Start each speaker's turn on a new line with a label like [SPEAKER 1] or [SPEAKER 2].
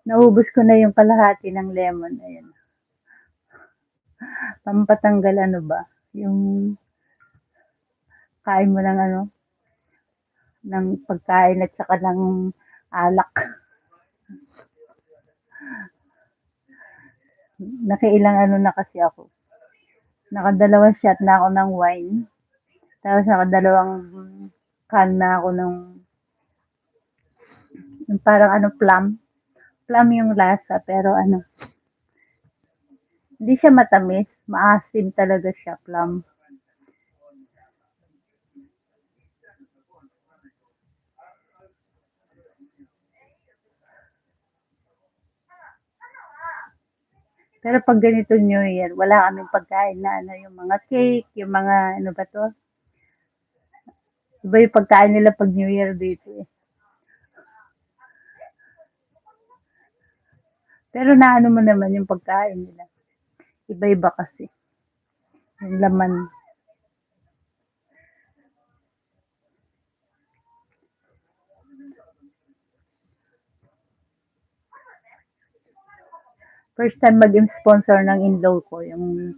[SPEAKER 1] Naubos ko na yung kalahati ng lemon. Ayan. Pampatanggal ano ba? Yung kain mo ng ano, ng pagkain at saka ng alak. Nakailang ano na kasi ako. Nakadalawang shot na ako ng wine. Tapos nakadalawang can na ako ng yung parang ano plum. Plum yung lasa pero ano, hindi siya matamis. Maasim talaga siya, plum. Pero pag ganito New Year, wala kaming pagkain na ano, yung mga cake, yung mga ano ba to? Iba yung pagkain nila pag New Year dito eh. Pero naano mo naman yung pagkain nila. Iba-iba kasi. Yung laman. First time mag-sponsor ng in-law ko, yung